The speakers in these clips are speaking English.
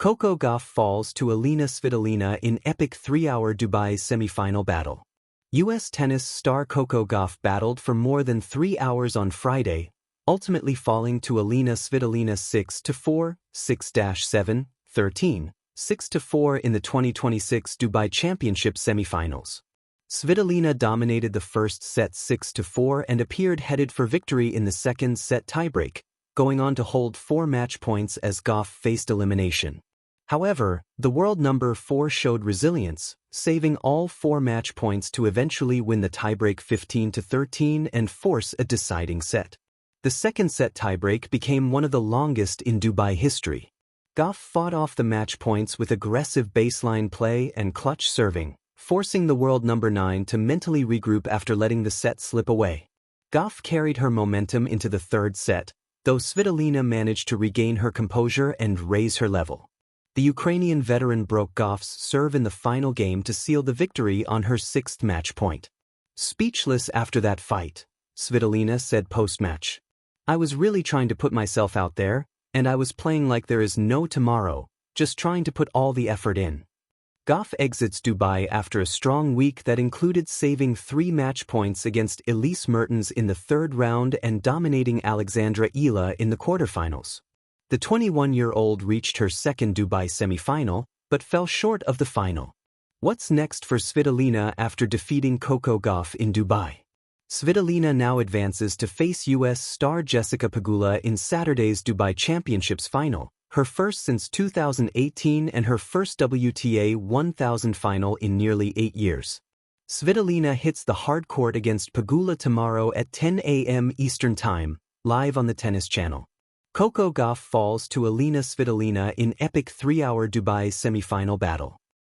Coco Gauff falls to Elina Svitolina in epic 3-hour Dubai semi-final battle. U.S. tennis star Coco Gauff battled for more than 3 hours on Friday, ultimately falling to Elina Svitolina 6-4, 6-7, 13, 6-4 in the 2026 Dubai Championship semi-finals. Svitolina dominated the first set 6-4 and appeared headed for victory in the second set tiebreak, going on to hold 4 match points as Gauff faced elimination. However, the world number 4 showed resilience, saving all 4 match points to eventually win the tiebreak 15-13 and force a deciding set. The second set tiebreak became one of the longest in Dubai history. Gauff fought off the match points with aggressive baseline play and clutch serving, forcing the world number 9 to mentally regroup after letting the set slip away. Gauff carried her momentum into the third set, though Svitolina managed to regain her composure and raise her level. The Ukrainian veteran broke Gauff's serve in the final game to seal the victory on her 6th match point. Speechless after that fight, Svitolina said post-match, "I was really trying to put myself out there, and I was playing like there is no tomorrow, just trying to put all the effort in." Gauff exits Dubai after a strong week that included saving 3 match points against Elise Mertens in the third round and dominating Alexandra Ila in the quarterfinals. The 21-year-old reached her second Dubai semi-final, but fell short of the final. What's next for Svitolina after defeating Coco Gauff in Dubai? Svitolina now advances to face U.S. star Jessica Pegula in Saturday's Dubai Championships final, her first since 2018 and her first WTA 1000 final in nearly 8 years. Svitolina hits the hard court against Pegula tomorrow at 10 a.m. Eastern Time, live on the Tennis Channel. Coco Gauff falls to Elina Svitolina in epic 3-hour Dubai semi-final battle.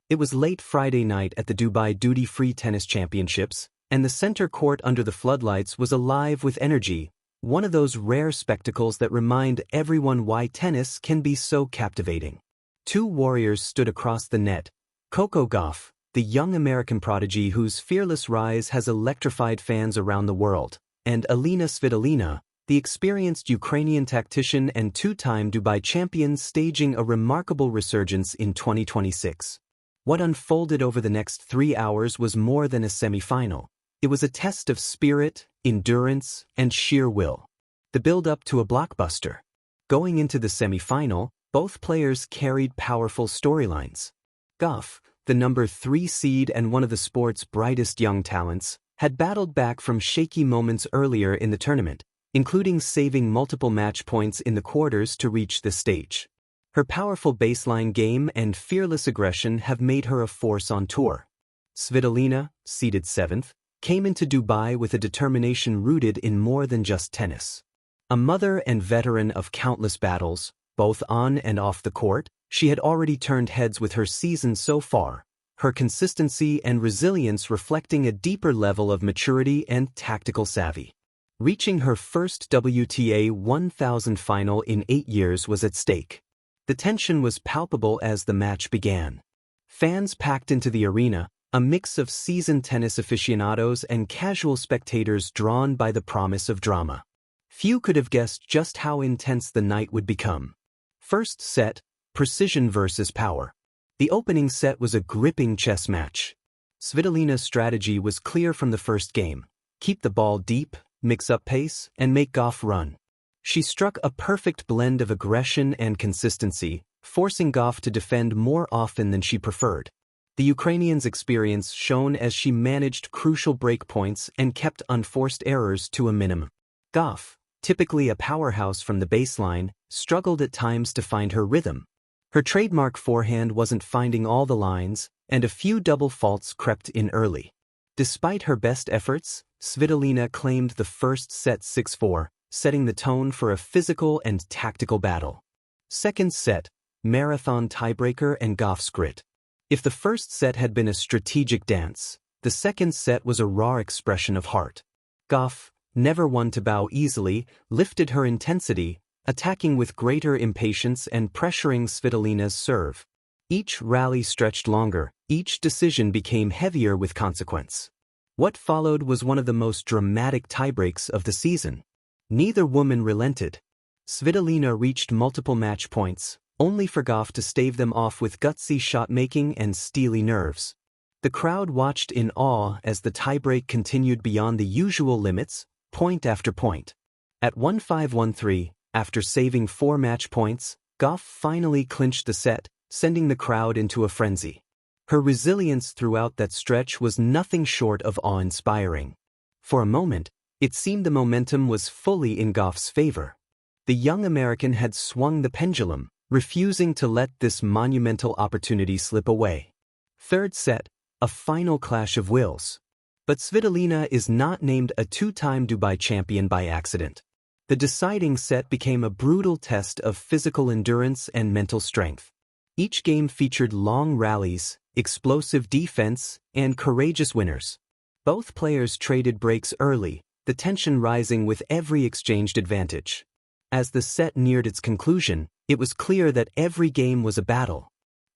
It was late Friday night at the Dubai Duty Free Tennis Championships, and the center court under the floodlights was alive with energy, one of those rare spectacles that remind everyone why tennis can be so captivating. 2 warriors stood across the net: Coco Gauff, the young American prodigy whose fearless rise has electrified fans around the world, and Elina Svitolina, the experienced Ukrainian tactician and 2-time Dubai champion staging a remarkable resurgence in 2026. What unfolded over the next 3 hours was more than a semi-final. It was a test of spirit, endurance, and sheer will. The build-up to a blockbuster. Going into the semi-final, both players carried powerful storylines. Gauff, the number 3 seed and one of the sport's brightest young talents, had battled back from shaky moments earlier in the tournament, including saving multiple match points in the quarters to reach the stage. Her powerful baseline game and fearless aggression have made her a force on tour. Svitolina, seeded 7th, came into Dubai with a determination rooted in more than just tennis. A mother and veteran of countless battles, both on and off the court, she had already turned heads with her season so far, her consistency and resilience reflecting a deeper level of maturity and tactical savvy. Reaching her first WTA 1000 final in 8 years was at stake. The tension was palpable as the match began. Fans packed into the arena, a mix of seasoned tennis aficionados and casual spectators drawn by the promise of drama. Few could have guessed just how intense the night would become. First set, precision versus power. The opening set was a gripping chess match. Svitolina's strategy was clear from the first game: keep the ball deep, mix up pace, and make Gauff run. She struck a perfect blend of aggression and consistency, forcing Gauff to defend more often than she preferred. The Ukrainian's experience shone as she managed crucial break points and kept unforced errors to a minimum. Gauff, typically a powerhouse from the baseline, struggled at times to find her rhythm. Her trademark forehand wasn't finding all the lines, and a few double faults crept in early. Despite her best efforts, Svitolina claimed the first set 6-4, setting the tone for a physical and tactical battle. Second set, marathon tiebreaker and Gauff's grit. If the first set had been a strategic dance, the second set was a raw expression of heart. Gauff, never one to bow easily, lifted her intensity, attacking with greater impatience and pressuring Svitolina's serve. Each rally stretched longer, each decision became heavier with consequence. What followed was one of the most dramatic tiebreaks of the season. Neither woman relented. Svitolina reached multiple match points, only for Gauff to stave them off with gutsy shot-making and steely nerves. The crowd watched in awe as the tiebreak continued beyond the usual limits, point after point. At 1-5-1-3, after saving 4 match points, Gauff finally clinched the set, sending the crowd into a frenzy. Her resilience throughout that stretch was nothing short of awe-inspiring. For a moment, it seemed the momentum was fully in Gauff's favor. The young American had swung the pendulum, refusing to let this monumental opportunity slip away. Third set, a final clash of wills. But Svitolina is not named a 2-time Dubai champion by accident. The deciding set became a brutal test of physical endurance and mental strength. Each game featured long rallies, explosive defense, and courageous winners. Both players traded breaks early, the tension rising with every exchanged advantage. As the set neared its conclusion, it was clear that every game was a battle.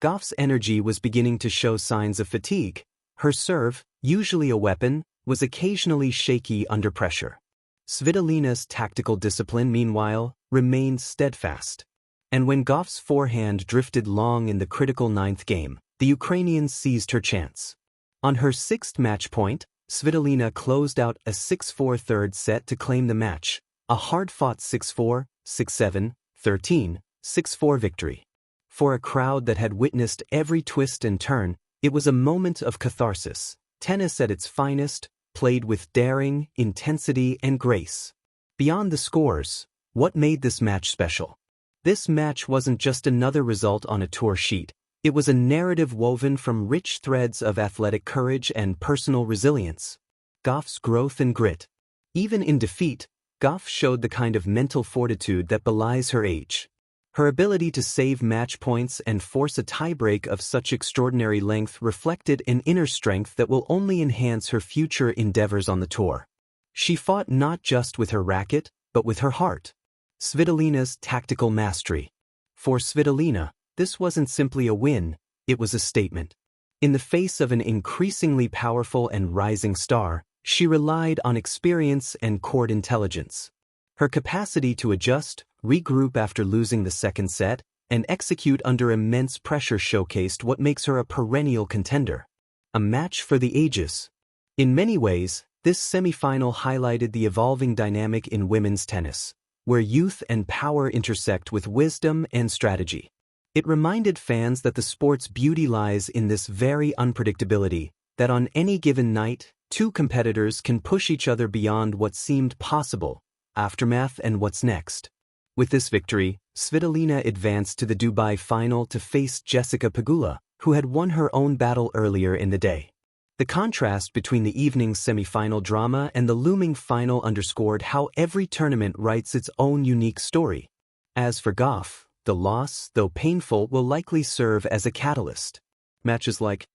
Gauff's energy was beginning to show signs of fatigue. Her serve, usually a weapon, was occasionally shaky under pressure. Svitolina's tactical discipline, meanwhile, remained steadfast. And when Gauff's forehand drifted long in the critical 9th game, the Ukrainian seized her chance. On her 6th match point, Svitolina closed out a 6-4 third set to claim the match, a hard-fought 6-4, 6-7, 13, 6-4 victory. For a crowd that had witnessed every twist and turn, it was a moment of catharsis. Tennis at its finest, played with daring, intensity, and grace. Beyond the scores, what made this match special? This match wasn't just another result on a tour sheet. It was a narrative woven from rich threads of athletic courage and personal resilience. Gauff's growth and grit. Even in defeat, Gauff showed the kind of mental fortitude that belies her age. Her ability to save match points and force a tiebreak of such extraordinary length reflected an inner strength that will only enhance her future endeavors on the tour. She fought not just with her racket, but with her heart. Svitolina's tactical mastery. For Svitolina, this wasn't simply a win, it was a statement. In the face of an increasingly powerful and rising star, she relied on experience and court intelligence. Her capacity to adjust, regroup after losing the second set, and execute under immense pressure showcased what makes her a perennial contender. A match for the ages. In many ways, this semifinal highlighted the evolving dynamic in women's tennis, where youth and power intersect with wisdom and strategy. It reminded fans that the sport's beauty lies in this very unpredictability, that on any given night, 2 competitors can push each other beyond what seemed possible, aftermath and what's next. With this victory, Svitolina advanced to the Dubai final to face Jessica Pegula, who had won her own battle earlier in the day. The contrast between the evening's semifinal drama and the looming final underscored how every tournament writes its own unique story. As for Gauff, the loss, though painful, will likely serve as a catalyst. Matches like